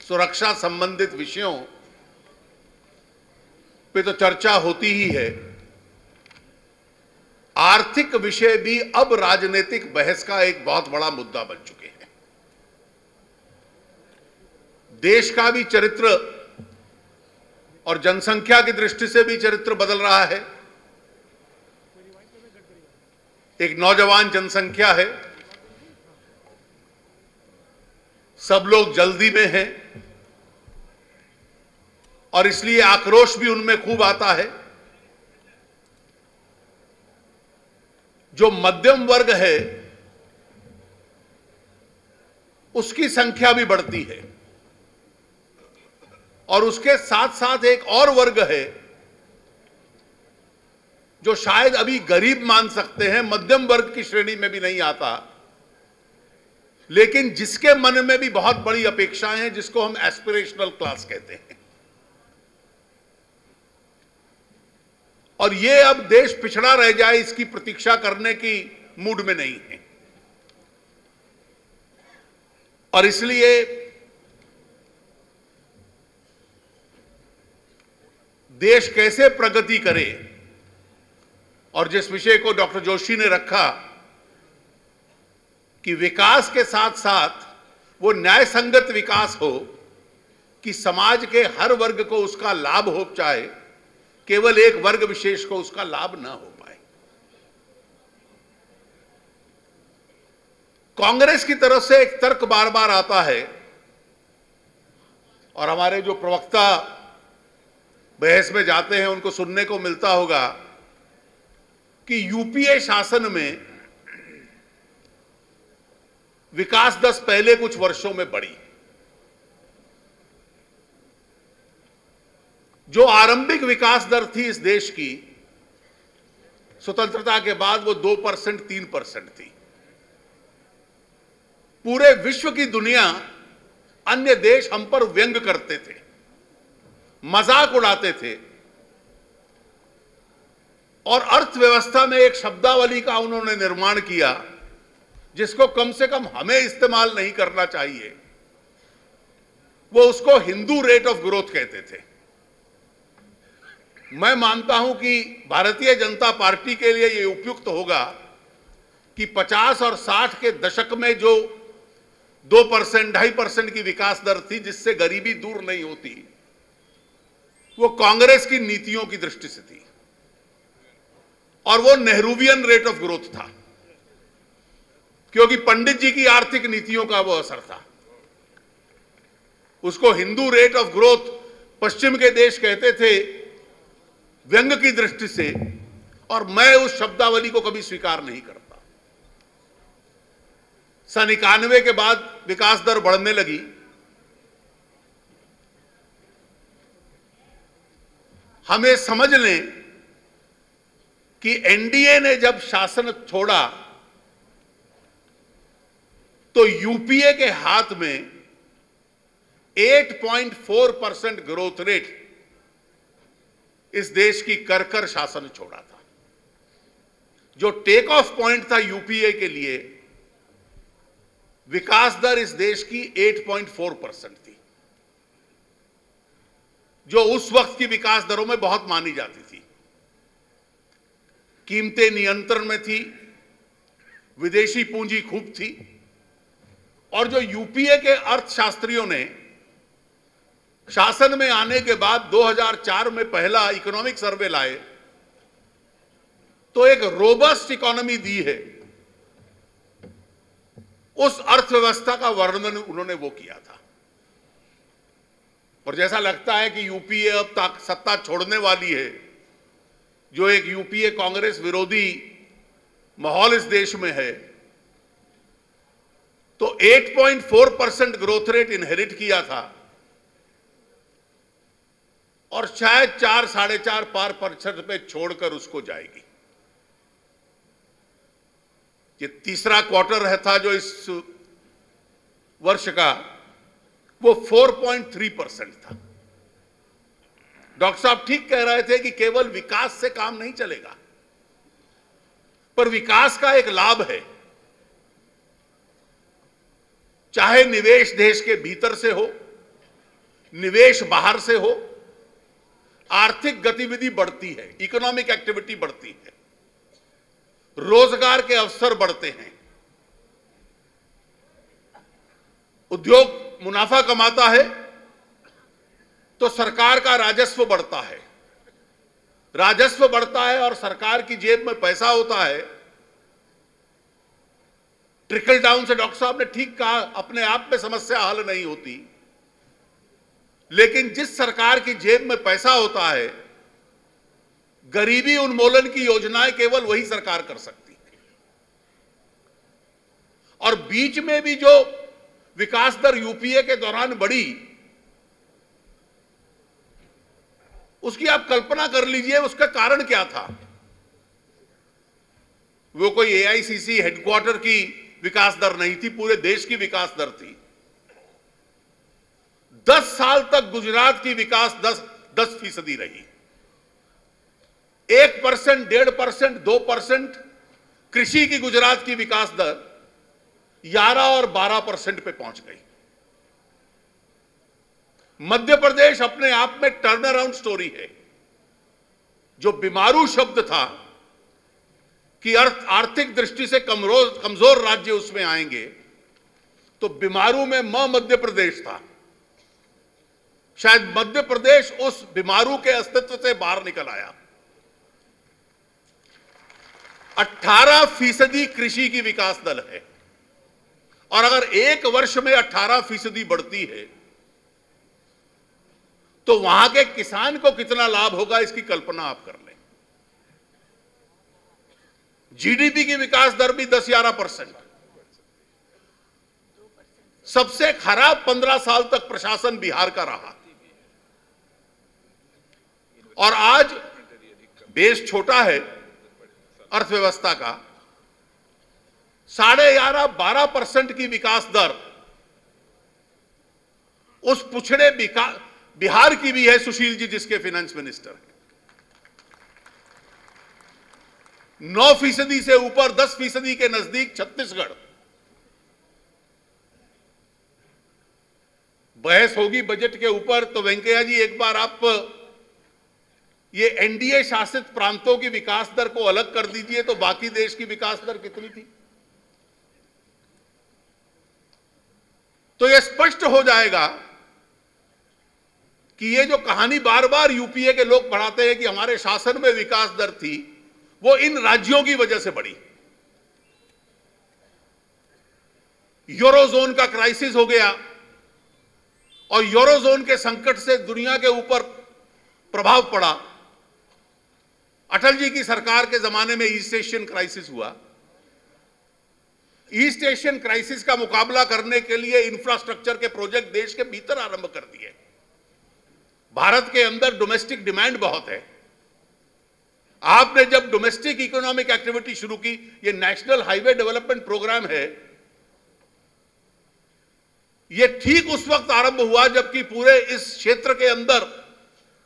सुरक्षा संबंधित विषयों पे तो चर्चा होती ही है, आर्थिक विषय भी अब राजनीतिक बहस का एक बहुत बड़ा मुद्दा बन चुके हैं। देश का भी चरित्र और जनसंख्या की दृष्टि से भी चरित्र बदल रहा है। एक नौजवान जनसंख्या है, सब लोग जल्दी में हैं और इसलिए आक्रोश भी उनमें खूब आता है। जो मध्यम वर्ग है उसकी संख्या भी बढ़ती है और उसके साथ साथ एक और वर्ग है जो शायद अभी गरीब मान सकते हैं, मध्यम वर्ग की श्रेणी में भी नहीं आता, लेकिन जिसके मन में भी बहुत बड़ी अपेक्षाएं हैं, जिसको हम एस्पिरेशनल क्लास कहते हैं। और ये अब देश पिछड़ा रह जाए इसकी प्रतीक्षा करने की मूड में नहीं है और इसलिए देश कैसे प्रगति करे, और जिस विषय को डॉक्टर जोशी ने रखा कि विकास के साथ साथ वो न्याय संगत विकास हो कि समाज के हर वर्ग को उसका लाभ हो, चाहे केवल एक वर्ग विशेष को उसका लाभ ना हो पाए। कांग्रेस की तरफ से एक तर्क बार बार आता है और हमारे जो प्रवक्ता बहस में जाते हैं उनको सुनने को मिलता होगा कि यूपीए शासन में विकास दर पहले कुछ वर्षों में बढ़ी। जो आरंभिक विकास दर थी इस देश की स्वतंत्रता के बाद वो 2%, 3% थी। पूरे विश्व की दुनिया, अन्य देश हम पर व्यंग करते थे, मजाक उड़ाते थे और अर्थव्यवस्था में एक शब्दावली का उन्होंने निर्माण किया जिसको कम से कम हमें इस्तेमाल नहीं करना चाहिए। वो उसको हिंदू रेट ऑफ ग्रोथ कहते थे। मैं मानता हूं कि भारतीय जनता पार्टी के लिए यह उपयुक्त होगा कि 50 और 60 के दशक में जो 2%, 2.5% की विकास दर थी जिससे गरीबी दूर नहीं होती, वो कांग्रेस की नीतियों की दृष्टि से थी और वो नेहरूवियन रेट ऑफ ग्रोथ था, क्योंकि पंडित जी की आर्थिक नीतियों का वो असर था। उसको हिंदू रेट ऑफ ग्रोथ पश्चिम के देश कहते थे व्यंग की दृष्टि से, और मैं उस शब्दावली को कभी स्वीकार नहीं करता। सन 91 के बाद विकास दर बढ़ने लगी। हमें समझ लें कि एनडीए ने जब शासन छोड़ा तो यूपीए के हाथ में 8.4% ग्रोथ रेट इस देश की कर शासन छोड़ा था। जो टेक ऑफ पॉइंट था यूपीए के लिए, विकास दर इस देश की 8.4% थी, जो उस वक्त की विकास दरों में बहुत मानी जाती थी। कीमतें नियंत्रण में थी, विदेशी पूंजी खूब थी, और जो यूपीए के अर्थशास्त्रियों ने शासन में आने के बाद 2004 में पहला इकोनॉमिक सर्वे लाए तो एक रोबस्ट इकोनॉमी दी है, उस अर्थव्यवस्था का वर्णन उन्होंने वो किया था। और जैसा लगता है कि यूपीए अब तक सत्ता छोड़ने वाली है, जो एक यूपीए कांग्रेस विरोधी माहौल इस देश में है, तो 8.4% ग्रोथ रेट इनहेरिट किया था और शायद 4, 4.5% पे छोड़कर उसको जाएगी। ये तीसरा क्वार्टर है था जो इस वर्ष का, वो 4.3% था। डॉक्टर साहब ठीक कह रहे थे कि केवल विकास से काम नहीं चलेगा, पर विकास का एक लाभ है, चाहे निवेश देश के भीतर से हो निवेश बाहर से हो, आर्थिक गतिविधि बढ़ती है, इकोनॉमिक एक्टिविटी बढ़ती है, रोजगार के अवसर बढ़ते हैं, उद्योग मुनाफा कमाता है तो सरकार का राजस्व बढ़ता है, राजस्व बढ़ता है और सरकार की जेब में पैसा होता है। ट्रिकल डाउन से डॉक्टर साहब ने ठीक कहा, अपने आप में समस्या हल नहीं होती, लेकिन जिस सरकार की जेब में पैसा होता है, गरीबी उन्मूलन की योजनाएं केवल वही सरकार कर सकती है। और बीच में भी जो विकास दर यूपीए के दौरान बढ़ी, उसकी आप कल्पना कर लीजिए उसका कारण क्या था। वो कोई एआईसीसी हेडक्वार्टर की विकास दर नहीं थी, पूरे देश की विकास दर थी। 10 साल तक गुजरात की विकास 10% रही। 1%, 1.5%, 2% कृषि की गुजरात की विकास दर 11 और 12% पे पहुंच गई। मध्य प्रदेश अपने आप में टर्न अराउंड स्टोरी है। जो बीमारू शब्द था कि आर्थिक दृष्टि से कमजोर राज्य उसमें आएंगे, तो बीमारू में मध्य प्रदेश था। शायद मध्य प्रदेश उस बीमारू के अस्तित्व से बाहर निकल आया। 18% कृषि की विकास दर है, और अगर एक वर्ष में 18% बढ़ती है तो वहां के किसान को कितना लाभ होगा, इसकी कल्पना आप कर लें। जीडीपी की विकास दर भी 10-11%। सबसे खराब 15 साल तक प्रशासन बिहार का रहा, और आज बेस छोटा है अर्थव्यवस्था का। 11.5-12% की विकास दर उस पिछड़े बिहार की भी है, सुशील जी जिसके फाइनेंस मिनिस्टर हैं। 9% से ऊपर 10% के नजदीक छत्तीसगढ़। बहस होगी बजट के ऊपर, तो वेंकैया जी एक बार आप ये एनडीए शासित प्रांतों की विकास दर को अलग कर दीजिए, तो बाकी देश की विकास दर कितनी थी। तो यह स्पष्ट हो जाएगा कि ये जो कहानी बार बार यूपीए के लोग पढ़ाते हैं कि हमारे शासन में विकास दर थी, वो इन राज्यों की वजह से बढ़ी। यूरोजोन का क्राइसिस हो गया, और यूरोजोन के संकट से दुनिया के ऊपर प्रभाव पड़ा। अटल जी की सरकार के जमाने में ईस्ट एशियन क्राइसिस हुआ। ईस्ट एशियन क्राइसिस का मुकाबला करने के लिए इंफ्रास्ट्रक्चर के प्रोजेक्ट देश के भीतर आरंभ कर दिए। भारत के अंदर डोमेस्टिक डिमांड बहुत है। आपने जब डोमेस्टिक इकोनॉमिक एक्टिविटी शुरू की, ये नेशनल हाईवे डेवलपमेंट प्रोग्राम है, ये ठीक उस वक्त आरंभ हुआ जबकि पूरे इस क्षेत्र के अंदर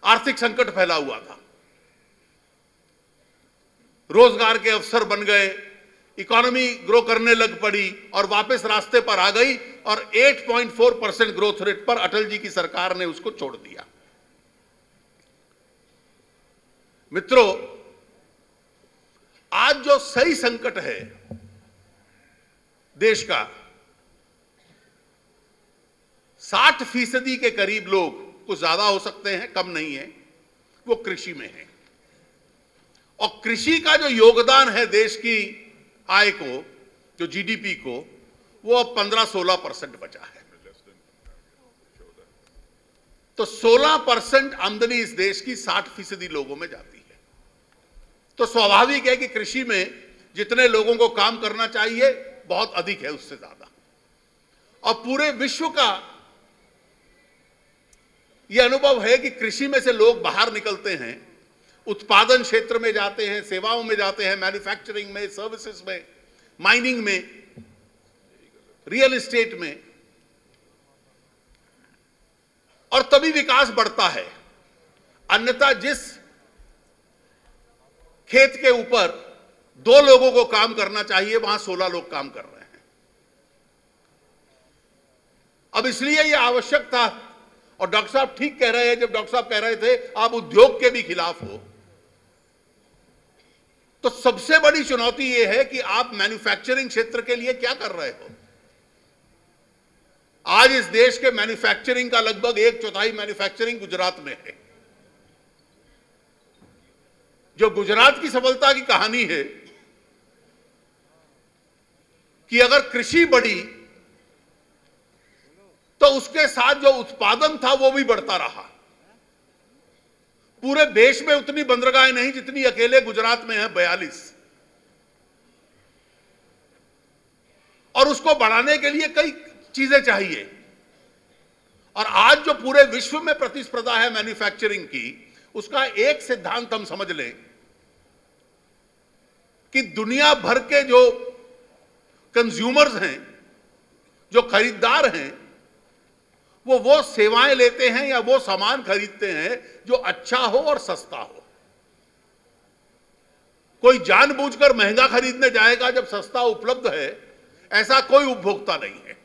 आर्थिक संकट फैला हुआ था। रोजगार के अवसर बन गए, इकोनॉमी ग्रो करने लग पड़ी और वापस रास्ते पर आ गई, और 8.4% ग्रोथ रेट पर अटल जी की सरकार ने उसको छोड़ दिया। मित्रों, आज जो सही संकट है देश का, 60% के करीब लोग, कुछ ज्यादा हो सकते हैं, कम नहीं है, वो कृषि में है। और कृषि का जो योगदान है देश की आय को, जो जीडीपी को, वो अब 15-16% बचा है। तो 16% आमदनी इस देश की 60% लोगों में जाती है। तो स्वाभाविक है कि कृषि में जितने लोगों को काम करना चाहिए बहुत अधिक है, उससे ज्यादा। और पूरे विश्व का यह अनुभव है कि कृषि में से लोग बाहर निकलते हैं, उत्पादन क्षेत्र में जाते हैं, सेवाओं में जाते हैं, मैन्युफैक्चरिंग में, सर्विसेज में, माइनिंग में, रियल एस्टेट में, और तभी विकास बढ़ता है। अन्यथा जिस खेत के ऊपर 2 लोगों को काम करना चाहिए, वहां 16 लोग काम कर रहे हैं। अब इसलिए यह आवश्यक था, और डॉक्टर साहब ठीक कह रहे हैं जब डॉक्टर साहब कह रहे थे आप उद्योग के भी खिलाफ हो। तो सबसे बड़ी चुनौती यह है कि आप मैन्युफैक्चरिंग क्षेत्र के लिए क्या कर रहे हो। आज इस देश के मैन्युफैक्चरिंग का लगभग 1/4 मैन्युफैक्चरिंग गुजरात में है। जो गुजरात की सफलता की कहानी है कि अगर कृषि बढ़ी तो उसके साथ जो उत्पादन था वो भी बढ़ता रहा। पूरे देश में उतनी बंदरगाहें नहीं जितनी अकेले गुजरात में है 42, और उसको बढ़ाने के लिए कई चीजें चाहिए। और आज जो पूरे विश्व में प्रतिस्पर्धा है मैन्युफैक्चरिंग की, उसका एक सिद्धांत हम समझ लें कि दुनिया भर के जो कंज्यूमर्स हैं, जो खरीदार हैं, वो सेवाएं लेते हैं या वो सामान खरीदते हैं जो अच्छा हो और सस्ता हो। कोई जानबूझकर महंगा खरीदने जाएगा जब सस्ता उपलब्ध है, ऐसा कोई उपभोक्ता नहीं है।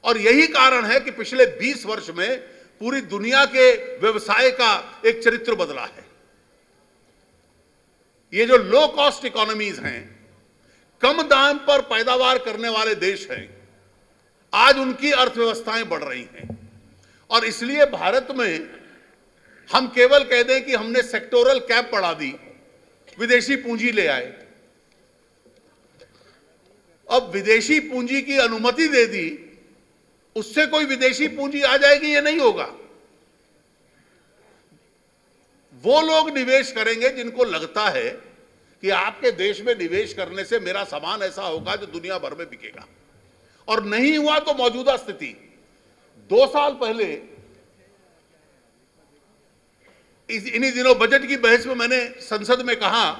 और यही कारण है कि पिछले 20 वर्ष में पूरी दुनिया के व्यवसाय का एक चरित्र बदला है। ये जो लो कॉस्ट इकोनॉमीज हैं, कम दाम पर पैदावार करने वाले देश हैं, आज उनकी अर्थव्यवस्थाएं बढ़ रही हैं। और इसलिए भारत में हम केवल कह दें कि हमने सेक्टोरल कैप बढ़ा दी, विदेशी पूंजी ले आए, अब विदेशी पूंजी की अनुमति दे दी, उससे कोई विदेशी पूंजी आ जाएगी, ये नहीं होगा। वो लोग निवेश करेंगे जिनको लगता है कि आपके देश में निवेश करने से मेरा सामान ऐसा होगा जो दुनिया भर में बिकेगा। और नहीं हुआ तो मौजूदा स्थिति 2 साल पहले इन्हीं दिनों बजट की बहस में मैंने संसद में कहा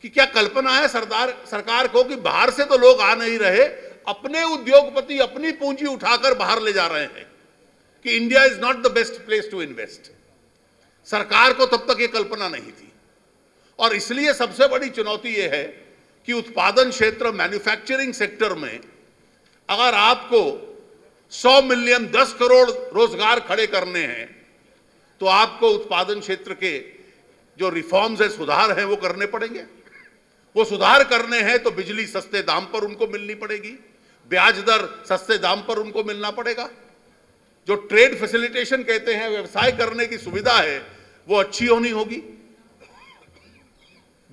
कि क्या कल्पना है सरकार को कि बाहर से तो लोग आ नहीं रहे, अपने उद्योगपति अपनी पूंजी उठाकर बाहर ले जा रहे हैं, कि India is not the best place to invest. सरकार को तब तक ये कल्पना नहीं थी। और इसलिए सबसे बड़ी चुनौती यह है कि उत्पादन क्षेत्र, मैन्युफैक्चरिंग सेक्टर में अगर आपको 100 मिलियन 10 करोड़ रोजगार खड़े करने हैं तो आपको उत्पादन क्षेत्र के जो रिफॉर्म्स है, सुधार हैं, वो करने पड़ेंगे। वो सुधार करने हैं तो बिजली सस्ते दाम पर उनको मिलनी पड़ेगी, ब्याज दर सस्ते दाम पर उनको मिलना पड़ेगा, जो ट्रेड फैसिलिटेशन कहते हैं, व्यवसाय करने की सुविधा है, वो अच्छी होनी होगी।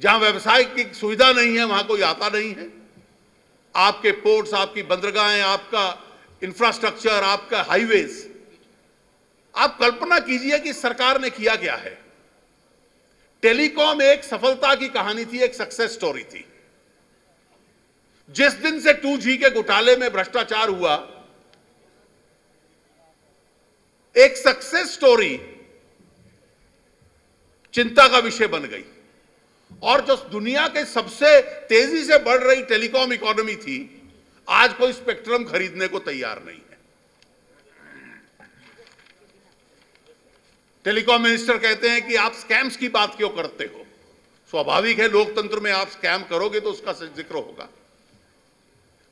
जहां व्यवसाय की सुविधा नहीं है वहां कोई आता नहीं है। आपके पोर्ट्स, आपकी बंदरगाहें, आपका इंफ्रास्ट्रक्चर, आपका हाईवेज, आप कल्पना कीजिए कि सरकार ने किया क्या है। टेलीकॉम एक सफलता की कहानी थी, एक सक्सेस स्टोरी थी। जिस दिन से 2G के घोटाले में भ्रष्टाचार हुआ, एक सक्सेस स्टोरी चिंता का विषय बन गई। और जो दुनिया के सबसे तेजी से बढ़ रही टेलीकॉम इकोनॉमी थी, आज कोई स्पेक्ट्रम खरीदने को तैयार नहीं है। टेलीकॉम मिनिस्टर कहते हैं कि आप स्कैम्स की बात क्यों करते हो। स्वाभाविक है, लोकतंत्र में आप स्कैम करोगे तो उसका जिक्र होगा।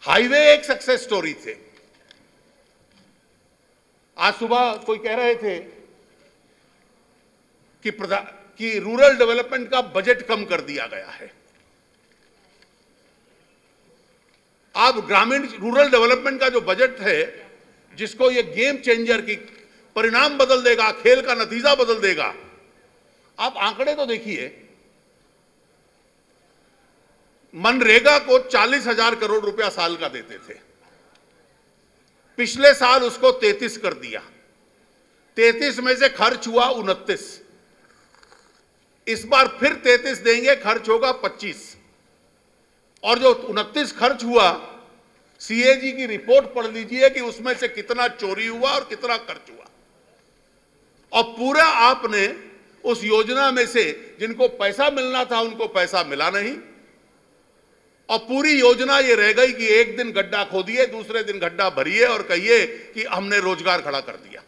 हाईवे एक सक्सेस स्टोरी थे। आज सुबह कोई कह रहे थे कि रूरल डेवलपमेंट का बजट कम कर दिया गया है। अब ग्रामीण रूरल डेवलपमेंट का जो बजट है, जिसको ये गेम चेंजर की परिणाम बदल देगा, खेल का नतीजा बदल देगा, आप आंकड़े तो देखिए। मनरेगा को 40,000 करोड़ रुपया साल का देते थे, पिछले साल उसको 33 कर दिया। 33 में से खर्च हुआ 29, इस बार फिर 33 देंगे, खर्च होगा 25। और जो 29 खर्च हुआ, सीएजी की रिपोर्ट पढ़ लीजिए कि उसमें से कितना चोरी हुआ और कितना खर्च हुआ। और पूरा आपने उस योजना में से जिनको पैसा मिलना था उनको पैसा मिला नहीं, और पूरी योजना ये रह गई कि एक दिन गड्ढा खोदिए, दूसरे दिन गड्ढा भरिए और कहिए कि हमने रोजगार खड़ा कर दिया।